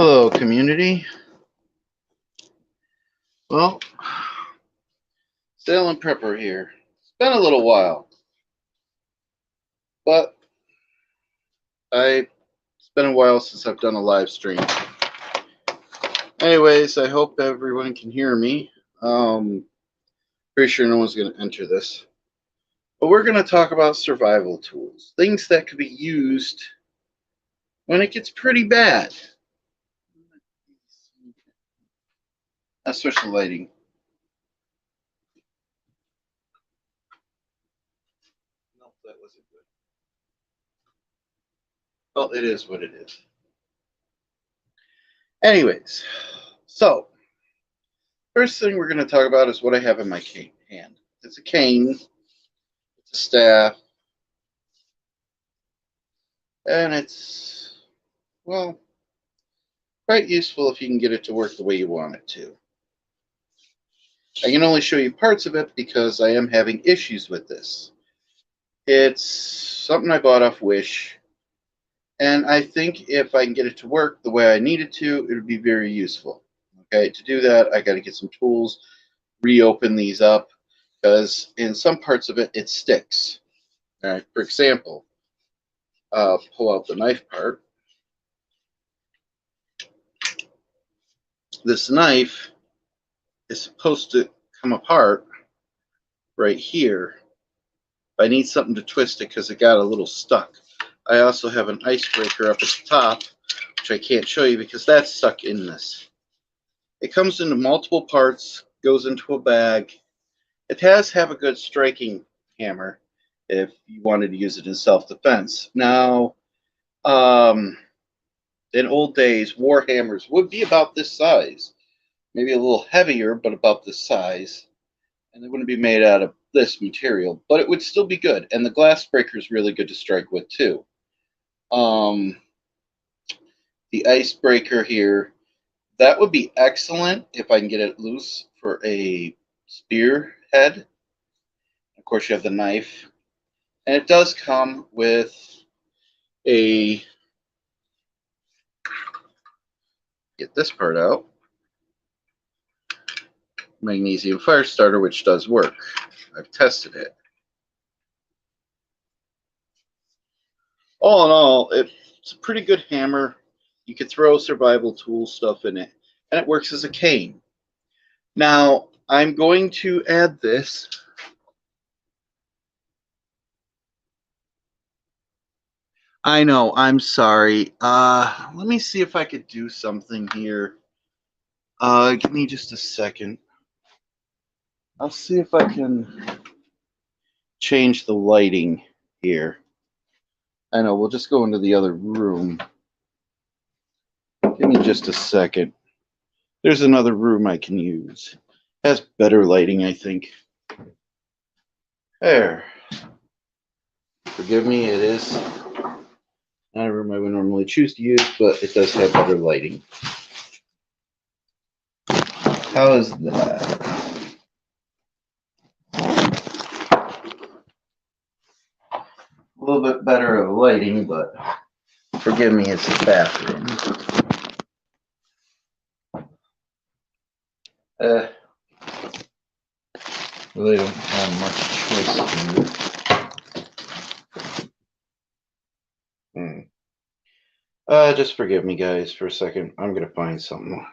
Hello, community. Well, Sale and Prepper here. It's been a little while, but it's been a while since I've done a live stream. Anyways, I hope everyone can hear me. Pretty sure no one's going to enter this. But we're going to talk about survival tools, things that could be used when it gets pretty bad. Let's switch the lighting. Nope, that wasn't good. Well, it is what it is. Anyways, so first thing we're going to talk about is what I have in my hand. It's a cane, it's a staff, and it's, well, quite useful if you can get it to work the way you want it to. I can only show you parts of it because I am having issues with this. It's something I bought off Wish, and I think if I can get it to work the way I need it to, it would be very useful. Okay, to do that, I got to get some tools, reopen these up, because in some parts of it, it sticks. All right, for example, pull out the knife part. This knife is supposed to come apart right here. I need something to twist it because it got a little stuck. I also have an icebreaker up at the top, which I can't show you because that's stuck in this. It comes into multiple parts, goes into a bag. It does have a good striking hammer if you wanted to use it in self-defense. Now, in old days, war hammers would be about this size, maybe a little heavier, but about this size. And they wouldn't be made out of this material, but it would still be good. And the glass breaker is really good to strike with too. The icebreaker here, that would be excellent if I can get it loose for a spear head. Of course, you have the knife. And it does come with a, get this part out, magnesium fire starter, which does work. I've tested it. All in all, it's a pretty good hammer. You could throw survival tool stuff in it, and it works as a cane. Now, I'm going to add this. I know, I'm sorry. Let me see if I could do something here. Give me just a second. I'll see if I can change the lighting here. I know, we'll just go into the other room. Give me just a second. There's another room I can use. It has better lighting, I think. There. Forgive me, it is not a room I would normally choose to use, but it does have better lighting. How is that? A little bit better of lighting, but forgive me, it's a bathroom. Really don't have much choice here. Just forgive me, guys, for a second. I'm gonna find something.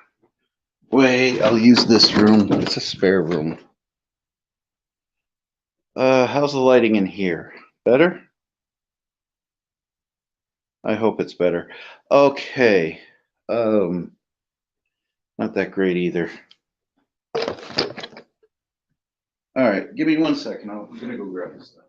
Wait, I'll use this room. It's a spare room. How's the lighting in here? Better? I hope it's better. Okay. Not that great either. All right, give me 1 second. I'm gonna go grab this stuff.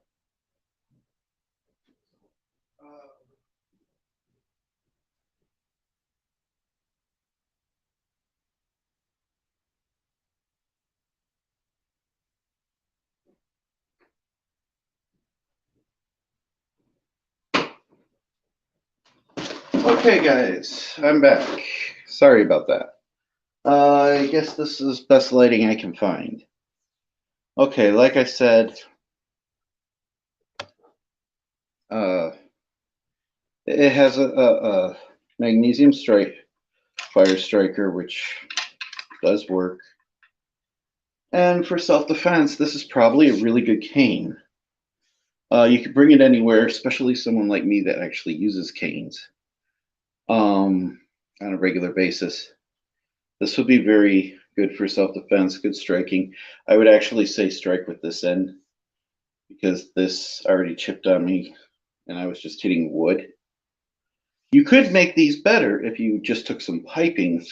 Okay, guys, I'm back. Sorry about that. I guess this is best lighting I can find. Okay, like I said, it has a magnesium strike fire striker, which does work. And for self-defense, this is probably a really good cane. You can bring it anywhere, especially someone like me that actually uses canes on a regular basis. This would be very good for self-defense, good striking. I would actually say strike with this end because this already chipped on me and I was just hitting wood. You could make these better if you just took some piping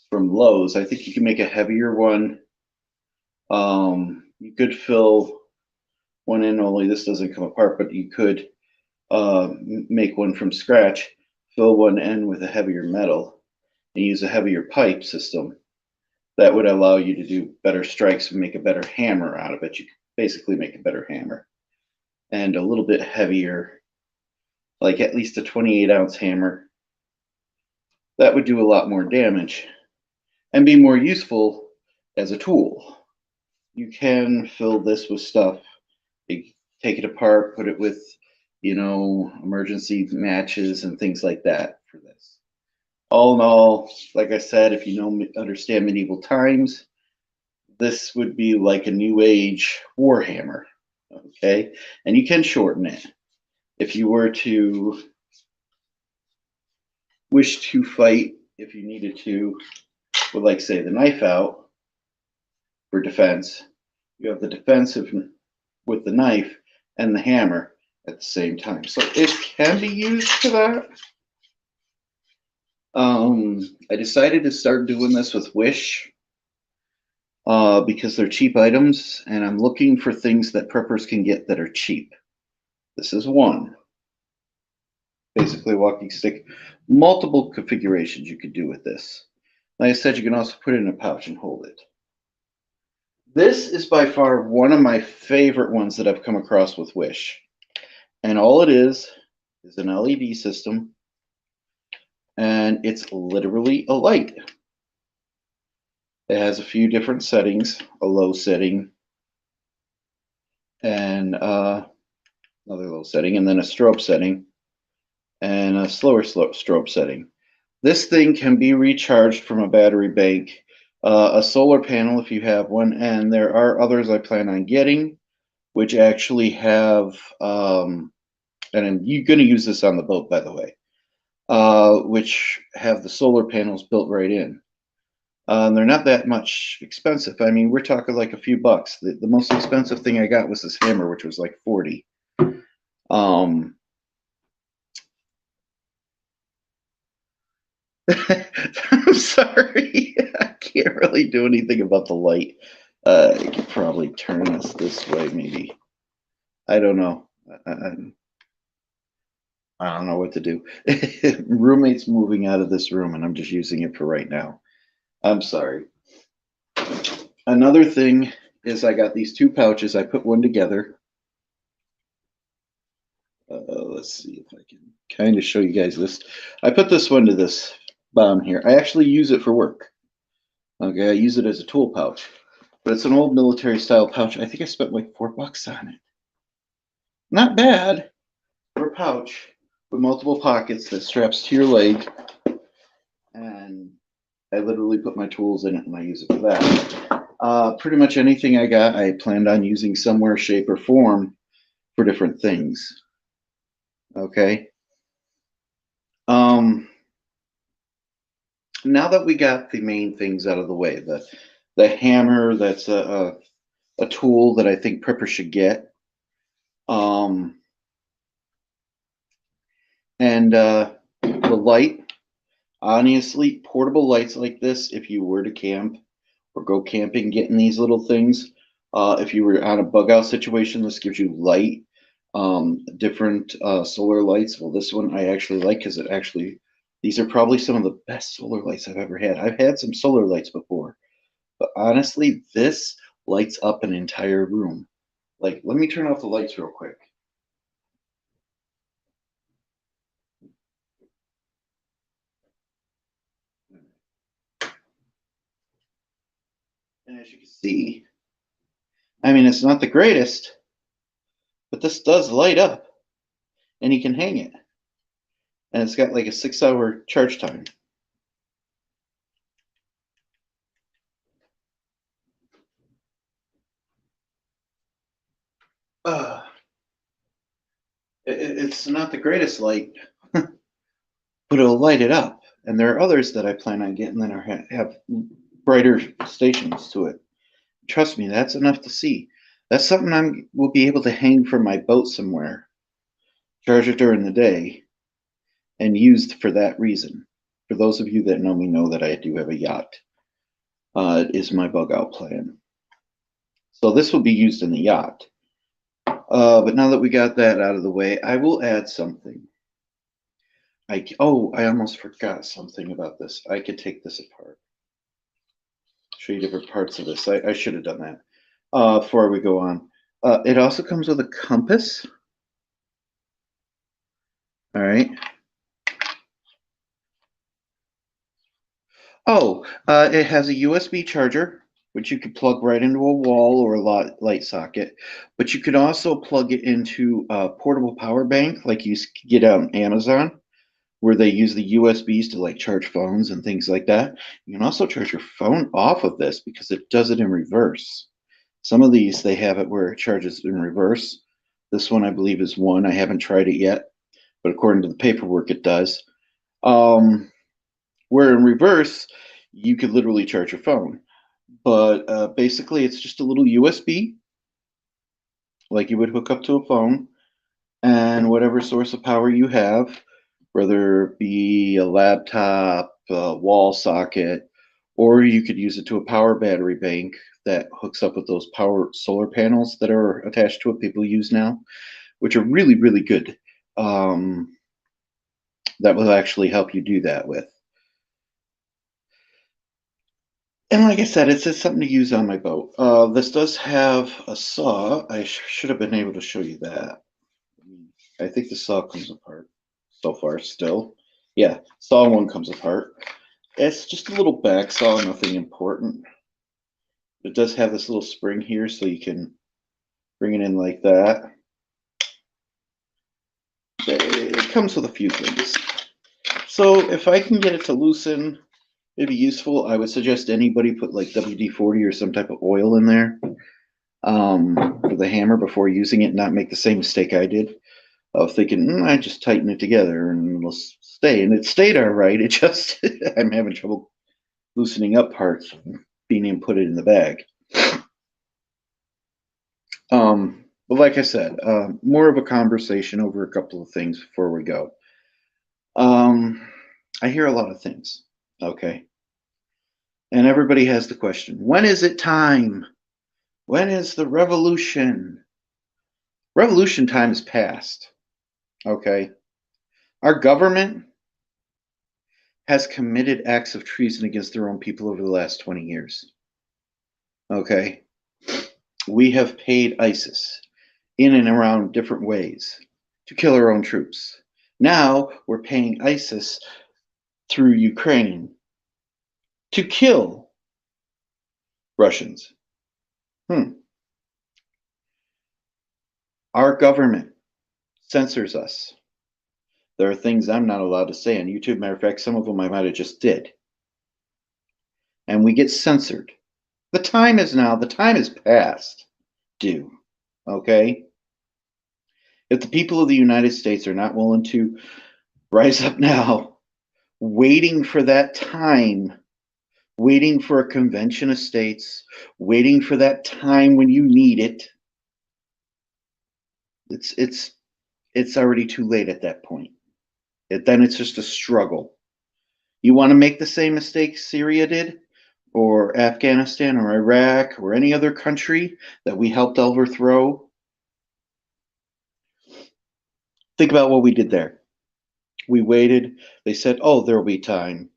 from Lowe's. I think you can make a heavier one. You could fill one in, only this doesn't come apart, but you could make one from scratch, fill one end with a heavier metal, and use a heavier pipe system. That would allow you to do better strikes and make a better hammer out of it. You could basically make a better hammer. And a little bit heavier, like at least a 28-ounce hammer. That would do a lot more damage and be more useful as a tool. You can fill this with stuff. You take it apart, put it with, you know, emergency matches and things like that for this. All in all, like I said, if you understand medieval times, this would be like a new age warhammer, okay? And you can shorten it. If you were to wish to fight, if you needed to, with like say the knife out for defense, you have the defensive with the knife and the hammer at the same time. So it can be used for that. I decided to start doing this with Wish because they're cheap items, and I'm looking for things that preppers can get that are cheap. This is one. Basically a walking stick. Multiple configurations you could do with this. Like I said, you can also put it in a pouch and hold it. This is by far one of my favorite ones that I've come across with Wish. And all it is an LED system, and it's literally a light. It has a few different settings, a low setting, and another low setting, and then a strobe setting, and a slower strobe setting. This thing can be recharged from a battery bank, a solar panel if you have one, and there are others I plan on getting, which actually have, and you're going to use this on the boat, by the way, which have the solar panels built right in. They're not that much expensive. I mean, we're talking like a few bucks. The most expensive thing I got was this hammer, which was like 40. I'm sorry. I can't really do anything about the light. I could probably turn this way, maybe. I don't know. I don't know what to do. Roommate's moving out of this room, and I'm just using it for right now. I'm sorry. Another thing is I got these two pouches. I put one together. Let's see if I can kind of show you guys this. I put this one to this bomb here. I actually use it for work. Okay, I use it as a tool pouch, but it's an old military style pouch. I think I spent like $4 on it. Not bad for a pouch with multiple pockets that straps to your leg, and I literally put my tools in it and I use it for that. Pretty much anything I got, I planned on using somewhere, shape, or form for different things. Okay. Now that we got the main things out of the way, the hammer, that's a tool that I think preppers should get. And the light, honestly, portable lights like this, if you were to camp or go camping, getting these little things, if you were on a bug out situation, this gives you light, different solar lights. Well, this one I actually like because it actually, these are probably some of the best solar lights I've ever had. I've had some solar lights before, but honestly, this lights up an entire room. Like, let me turn off the lights real quick. And as you can see, I mean, it's not the greatest, but this does light up, and you can hang it. And it's got like a 6-hour charge time. It's not the greatest light, but it'll light it up. And there are others that I plan on getting that have brighter stations to it. Trust me, that's enough to see. That's something I will be able to hang from my boat somewhere, charge it during the day, and used for that reason. For those of you that know me know that I do have a yacht. It is my bug out plan. So this will be used in the yacht. But now that we got that out of the way, I will add something. I almost forgot something about this. I could take this apart. Show you different parts of this. I should have done that before we go on. It also comes with a compass. All right. It has a USB charger, which you could plug right into a wall or a light socket. But you could also plug it into a portable power bank, like you get on Amazon, where they use the USBs to like charge phones and things like that. You can also charge your phone off of this because it does it in reverse. Some of these, they have it where it charges in reverse. This one, I believe, is one. I haven't tried it yet, but according to the paperwork, it does. Where in reverse, you could literally charge your phone. But basically, it's just a little USB, like you would hook up to a phone, and whatever source of power you have, whether it be a laptop, a wall socket, or you could use it to a power battery bank that hooks up with those power solar panels that are attached to it people use now, which are really, really good. That will actually help you do that with. And like I said, it's just something to use on my boat. This does have a saw. I should have been able to show you that. I think the saw comes apart so far still. Yeah, saw one comes apart. It's just a little back saw, nothing important. It does have this little spring here so you can bring it in like that. It comes with a few things. So if I can get it to loosen, it'd be useful. I would suggest anybody put like WD-40 or some type of oil in there for the hammer before using it, not make the same mistake I did of thinking, I just tighten it together and it'll stay. And it stayed all right. It just, I'm having trouble loosening up parts, being able to put it in the bag. But like I said, more of a conversation over a couple of things before we go. I hear a lot of things, okay? And everybody has the question, when is it time? When is the revolution? Revolution time is past, okay? Our government has committed acts of treason against their own people over the last 20 years, okay? We have paid ISIS in and around different ways to kill our own troops. Now we're paying ISIS through Ukraine to kill Russians. Our government censors us. There are things I'm not allowed to say on YouTube. Matter of fact, some of them I might have just did. And we get censored. The time is now, the time is past due. Okay? If the people of the United States are not willing to rise up now, waiting for that time, waiting for a convention of states, waiting for that time when you need it, it's already too late at that point. Then it's just a struggle. You want to make the same mistake Syria did, or Afghanistan, or Iraq, or any other country that we helped overthrow? Think about what we did there. We waited. They said, oh, there'll be time.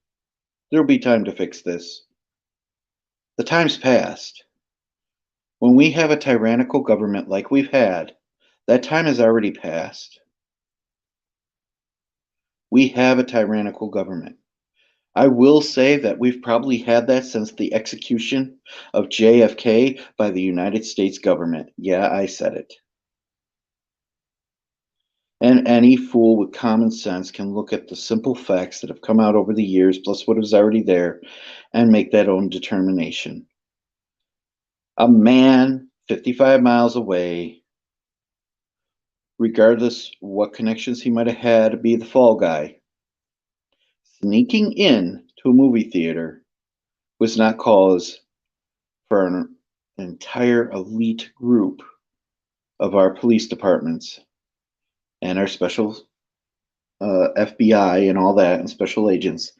There'll be time to fix this. The time's passed. When we have a tyrannical government like we've had, that time has already passed. We have a tyrannical government. I will say that we've probably had that since the execution of JFK by the United States government. Yeah, I said it. And any fool with common sense can look at the simple facts that have come out over the years, plus what is already there, and make that own determination. A man 55 miles away regardless what connections he might have had to be the fall guy, sneaking in to a movie theater was not cause for an entire elite group of our police departments and our special FBI and all that and special agents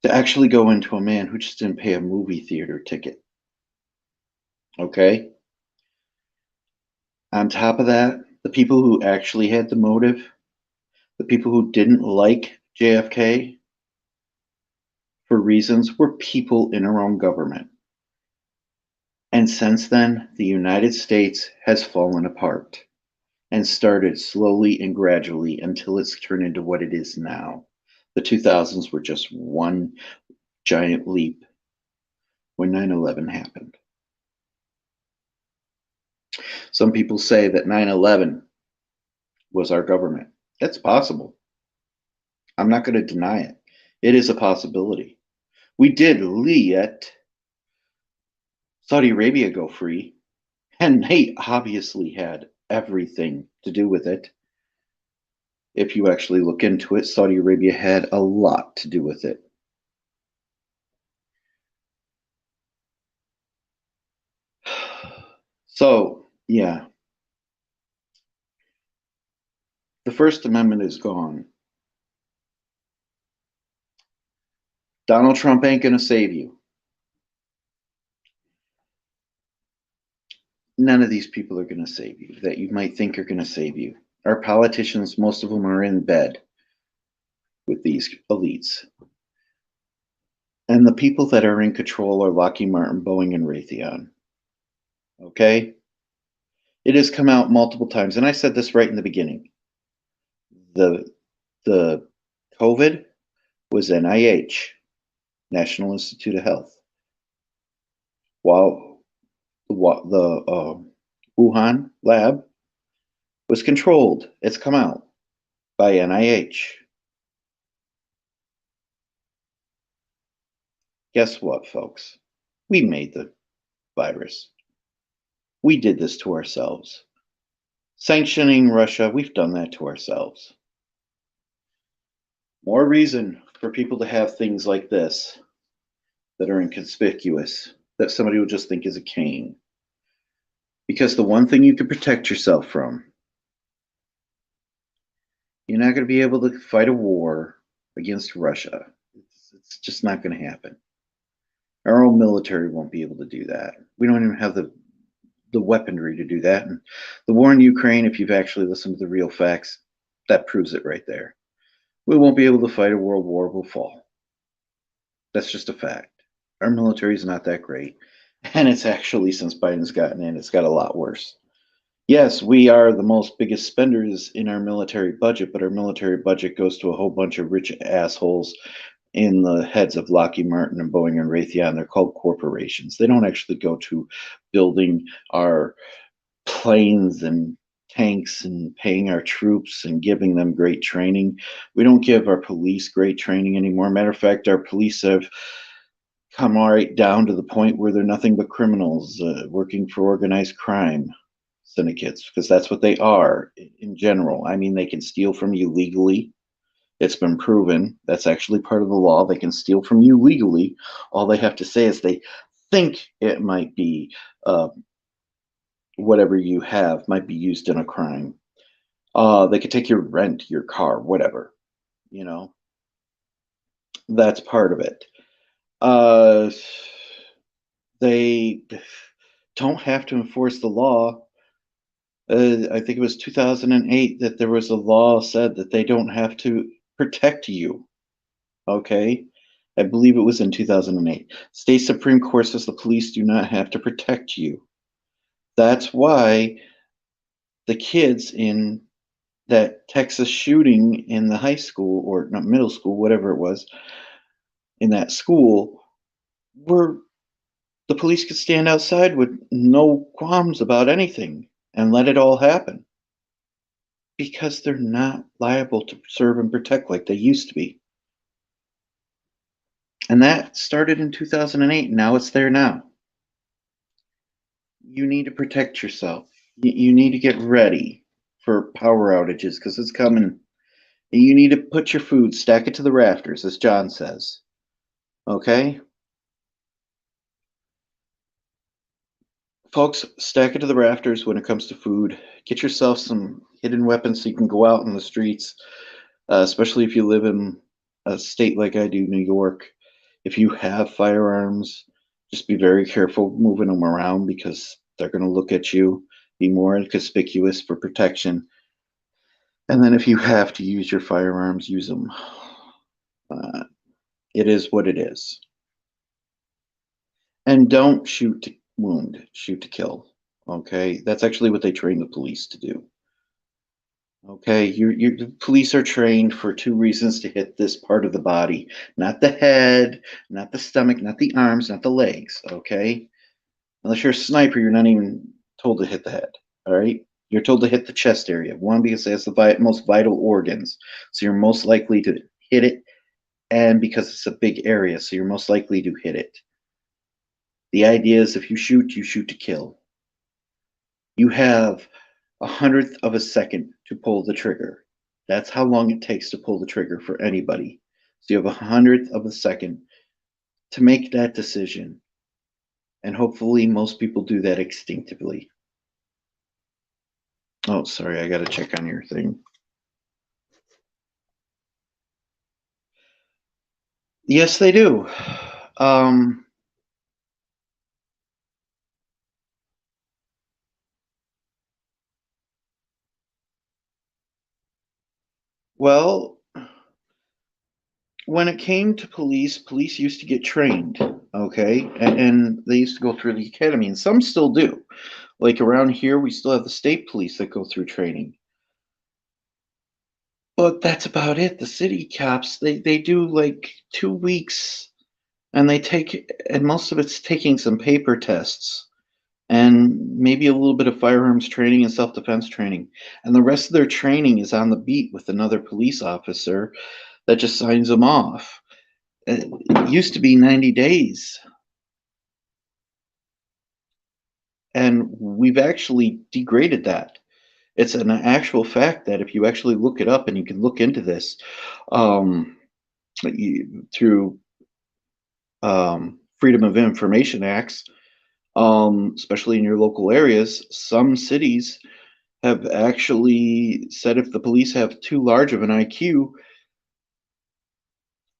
to actually go into a man who just didn't pay a movie theater ticket. Okay? On top of that, the people who actually had the motive, the people who didn't like JFK for reasons, were people in our own government. And since then, the United States has fallen apart and started slowly and gradually until it's turned into what it is now. The 2000s were just one giant leap when 9/11 happened. Some people say that 9/11 was our government. That's possible. I'm not going to deny it. It is a possibility. We did let Saudi Arabia go free, and they obviously had everything to do with it. If you actually look into it, Saudi Arabia had a lot to do with it. So, yeah, the First Amendment is gone. Donald Trump ain't going to save you. None of these people are going to save you that you might think are going to save you. Our politicians, most of them are in bed with these elites. And the people that are in control are Lockheed Martin, Boeing, and Raytheon. Okay? It has come out multiple times, and I said this right in the beginning. The COVID was NIH, National Institute of Health, while the Wuhan lab was controlled. It's come out by NIH. Guess what, folks? We made the virus. We did this to ourselves. Sanctioning Russia, we've done that to ourselves. More reason for people to have things like this that are inconspicuous, that somebody will just think is a cane. Because the one thing you can protect yourself from, you're not going to be able to fight a war against Russia. It's just not going to happen. Our own military won't be able to do that. We don't even have the weaponry to do that. And the war in Ukraine, if you've actually listened to the real facts, that proves it right there. We won't be able to fight a world war, we'll fall. That's just a fact. Our military is not that great. And it's actually, since Biden's gotten in, it's got a lot worse. Yes, we are the most biggest spenders in our military budget, but our military budget goes to a whole bunch of rich assholes in the heads of Lockheed Martin and Boeing and Raytheon. They're called corporations. They don't actually go to building our planes and tanks and paying our troops and giving them great training. We don't give our police great training anymore. Matter of fact, our police have come right down to the point where they're nothing but criminals working for organized crime syndicates, because that's what they are in general. I mean, they can steal from you legally. It's been proven. That's actually part of the law. They can steal from you legally. All they have to say is they think it might be whatever you have might be used in a crime. They could take your rent, your car, whatever. You know, that's part of it. They don't have to enforce the law. I think it was 2008 that there was a law said that they don't have to protect you. Okay? I believe it was in 2008. State Supreme Court says the police do not have to protect you. That's why the kids in that Texas shooting in the high school, or not middle school, whatever it was, in that school, were the police could stand outside with no qualms about anything and let it all happen, because they're not liable to serve and protect like they used to be. And that started in 2008. Now it's there now. You need to protect yourself. You need to get ready for power outages because it's coming. You need to put your food, stack it to the rafters, as John says. Okay? Folks, stack it to the rafters when it comes to food. Get yourself some hidden weapons so you can go out in the streets, especially if you live in a state like I do, New York. If you have firearms, just be very careful moving them around because they're going to look at you, be more conspicuous for protection. And then if you have to use your firearms, use them. It is what it is. And don't shoot to wound, shoot to kill. Okay, that's actually what they train the police to do. Okay, the police are trained for two reasons to hit this part of the body, not the head, not the stomach, not the arms, not the legs. Okay, unless you're a sniper, you're not even told to hit the head. All right, you're told to hit the chest area. One, because that's the most vital organs, so you're most likely to hit it, and because it's a big area, so you're most likely to hit it. The idea is if you shoot to kill. You have 100th of a second to pull the trigger. That's how long it takes to pull the trigger for anybody. So you have 100th of a second to make that decision. And hopefully most people do that instinctively. Oh, sorry, I got to check on your thing. Yes, they do. Well, when it came to police used to get trained, okay? And they used to go through the academy, and some still do. Like around here, we still have the state police that go through training. But that's about it. The city cops, they do like 2 weeks and and most of it's taking some paper tests and maybe a little bit of firearms training and self-defense training. And the rest of their training is on the beat with another police officer that just signs them off. It used to be 90 days. And we've actually degraded that. It's an actual fact that if you actually look it up and you can look into this through Freedom of Information Acts, especially in your local areas, some cities have actually said if the police have too large of an IQ,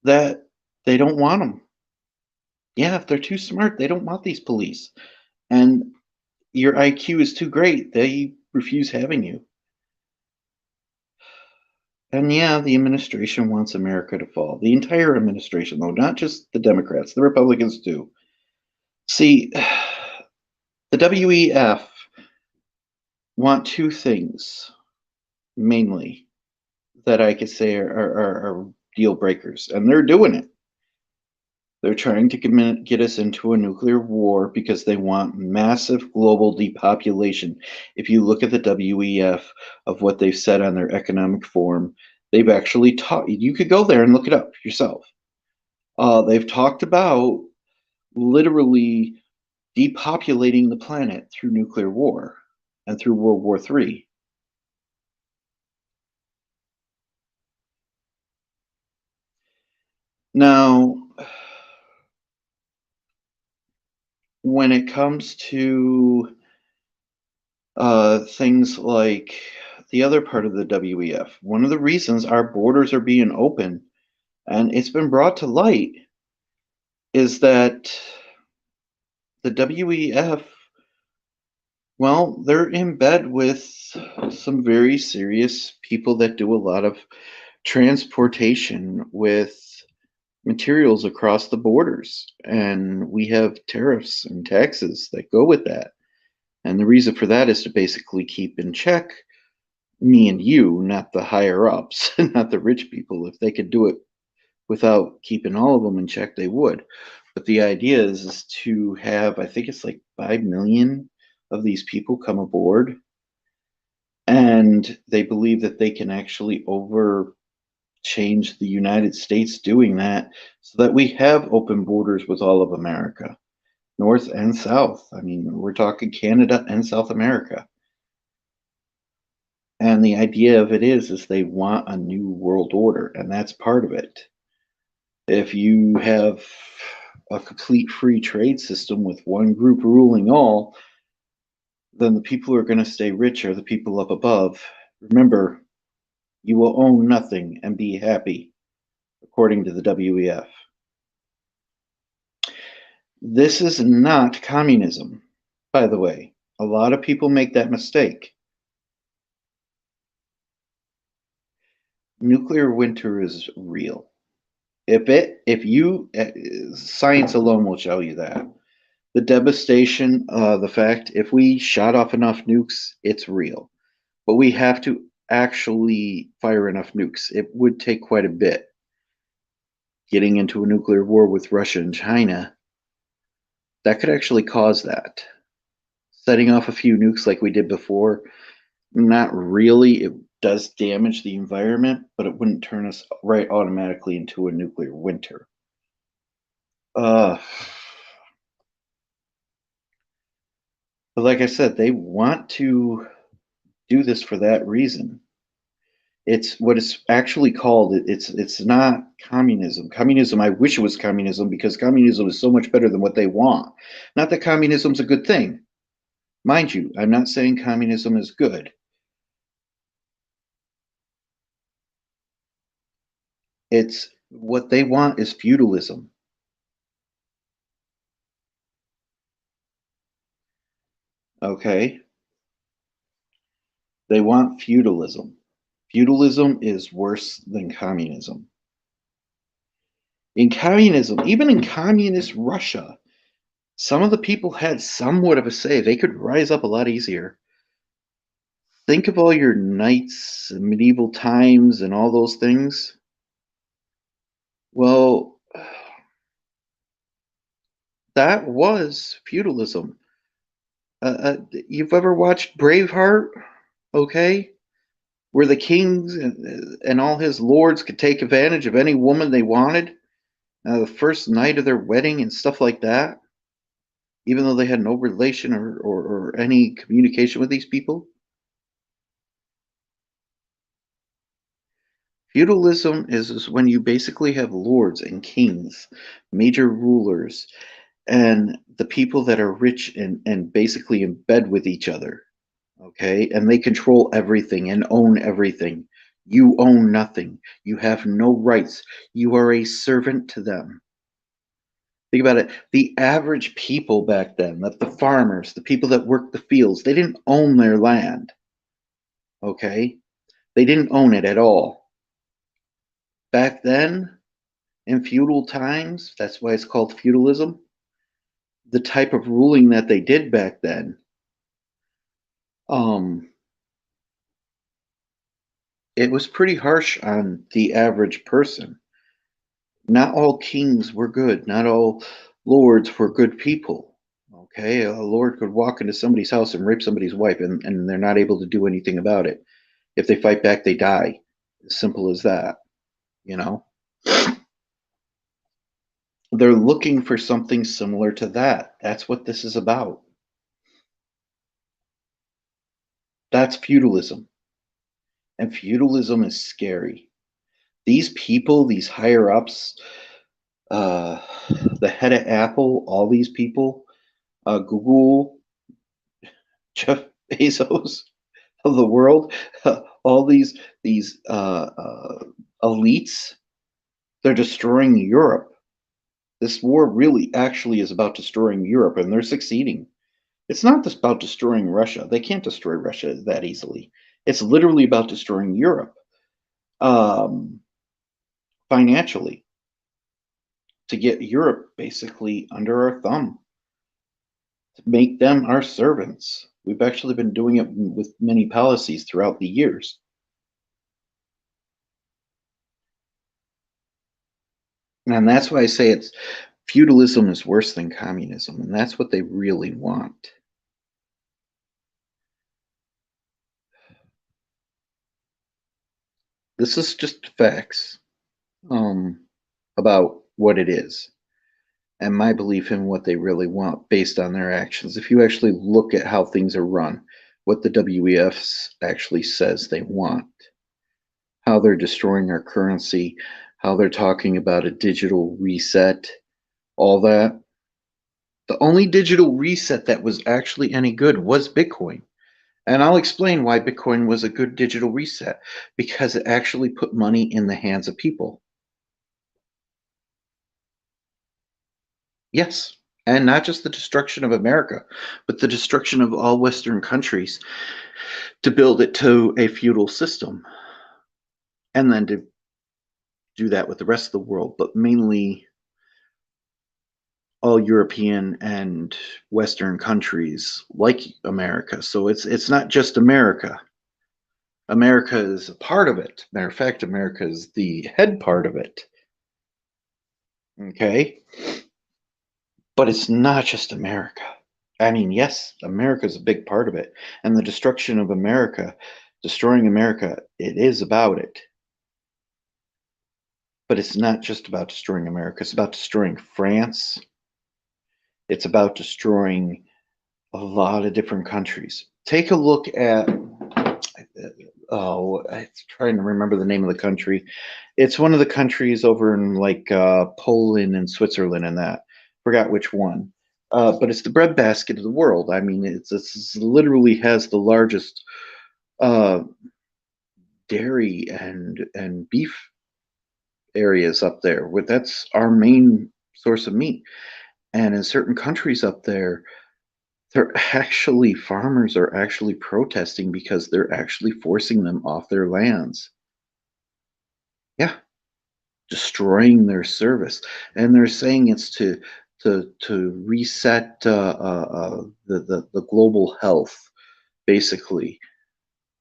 that they don't want them. Yeah, if they're too smart, they don't want these police. And your IQ is too great, they refuse having you. And yeah, the administration wants America to fall. The entire administration, though, not just the Democrats, the Republicans too. See, the WEF want two things mainly that I could say are deal breakers, and they're doing it. They're trying to get us into a nuclear war because they want massive global depopulation. If you look at the WEF of what they've said on their economic forum, they've actually taught you could go there and look it up yourself. They've talked about literally depopulating the planet through nuclear war and through World War III. Now, when it comes to things like the other part of the WEF, one of the reasons our borders are being open, and it's been brought to light, is that the WEF, well, they're in bed with some very serious people that do a lot of transportation with materials across the borders, and we have tariffs and taxes that go with that. And the reason for that is to basically keep in check me and you, not the higher ups, not the rich people. If they could do it without keeping all of them in check, they would. But the idea is to have, I think it's like 5 million of these people come aboard, and they believe that they can actually change the United States doing that so that we have open borders with all of America, North and South. I mean, we're talking Canada and South America. And the idea of it is they want a new world order, and that's part of it. If you have a complete free trade system with one group ruling all, then the people who are going to stay rich are the people up above. Remember, you will own nothing and be happy, according to the WEF. This is not communism, by the way. A lot of people make that mistake. Nuclear winter is real. Science alone will tell you that. The devastation, the fact, if we shot off enough nukes, it's real. But we have to actually fire enough nukes. It would take quite a bit. Getting into a nuclear war with Russia and China, that could actually cause that. Setting off a few nukes like we did before, not really. It does damage the environment, but it wouldn't turn us right automatically into a nuclear winter. But like I said, they want to do this for that reason. It's what it's actually called. It's not communism. Communism, I wish it was communism because communism is so much better than what they want. Not that communism's a good thing. Mind you, I'm not saying communism is good. It's what they want is feudalism. Okay? They want feudalism. Feudalism is worse than communism. In communism, even in communist Russia, some of the people had somewhat of a say. They could rise up a lot easier. Think of all your knights and medieval times and all those things. Well, that was feudalism. You've ever watched Braveheart? Okay? Where the kings and all his lords could take advantage of any woman they wanted. The first night of their wedding and stuff like that, even though they had no relation or any communication with these people. Feudalism is when you basically have lords and kings, major rulers, and the people that are rich and basically in bed with each other. Okay? And they control everything and own everything. You own nothing. You have no rights. You are a servant to them. Think about it. The average people back then, the farmers, the people that worked the fields, they didn't own their land. Okay? They didn't own it at all. Back then, in feudal times, that's why it's called feudalism, the type of ruling that they did back then, it was pretty harsh on the average person. Not all kings were good. Not all lords were good people. Okay, a lord could walk into somebody's house and rape somebody's wife, and they're not able to do anything about it. If they fight back, they die. As simple as that, you know? They're looking for something similar to that. That's what this is about. That's feudalism. And feudalism is scary. These people, these higher ups, the head of Apple, all these people, Google, Jeff Bezos of the world, all these elites, they're destroying Europe. This war really actually is about destroying Europe, and they're succeeding. It's not just about destroying Russia. They can't destroy Russia that easily. It's literally about destroying Europe financially to get Europe basically under our thumb, to make them our servants. We've actually been doing it with many policies throughout the years. And that's why I say it's feudalism is worse than communism, and that's what they really want. This is just facts about what it is and my belief in what they really want based on their actions. If you actually look at how things are run, what the WEF actually says they want, how they're destroying our currency, how they're talking about a digital reset, all that. The only digital reset that was actually any good was Bitcoin. And I'll explain why Bitcoin was a good digital reset, because it actually put money in the hands of people. Yes. And not just the destruction of America, but the destruction of all Western countries to build it to a feudal system. And then to do that with the rest of the world, but mainly all European and Western countries like America. So it's not just America. America is a part of it. Matter of fact, America is the head part of it. Okay? But it's not just America. I mean, yes, America is a big part of it. And the destruction of America, destroying America, it is about it. But it's not just about destroying America. It's about destroying France. It's about destroying a lot of different countries. Take a look at, oh, I'm trying to remember the name of the country. It's one of the countries over in like Poland and Switzerland and that. Forgot which one. But it's the breadbasket of the world. I mean, it's literally has the largest uh, dairy and beef areas up there. That's our main source of meat. And in certain countries up there, farmers are actually protesting because they're actually forcing them off their lands. Yeah, destroying their service, and they're saying it's to reset the global health, basically.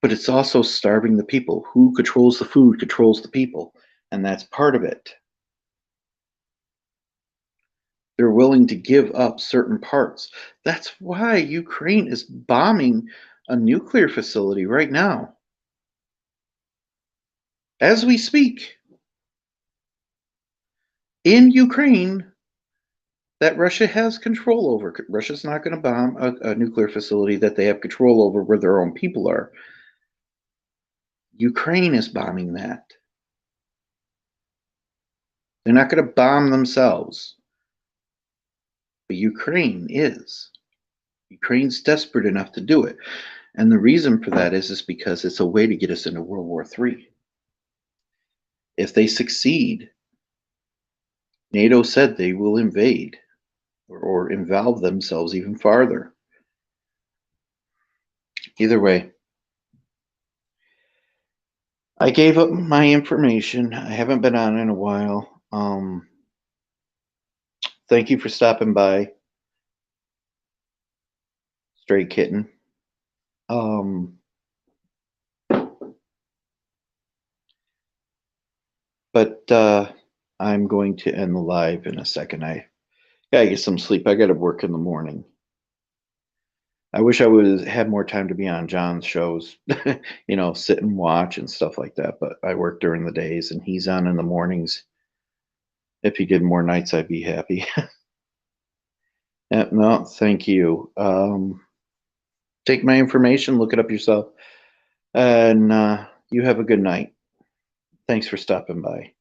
But it's also starving the people. Who controls the food controls the people, and that's part of it. They're willing to give up certain parts. That's why Ukraine is bombing a nuclear facility right now. As we speak, in Ukraine, that Russia has control over. Russia's not going to bomb a nuclear facility that they have control over where their own people are. Ukraine is bombing that. They're not going to bomb themselves. But Ukraine is. Ukraine's desperate enough to do it. And the reason for that is because it's a way to get us into World War III. If they succeed, NATO said they will invade or involve themselves even farther. Either way, I gave up my information. I haven't been on in a while. Thank you for stopping by, Stray Kitten. But I'm going to end the live in a second. I gotta get some sleep. I gotta work in the morning. I wish I would have more time to be on John's shows, sit and watch and stuff like that. But I work during the days and he's on in the mornings. If he did more nights, I'd be happy. No, thank you. Take my information, look it up yourself, and you have a good night. Thanks for stopping by.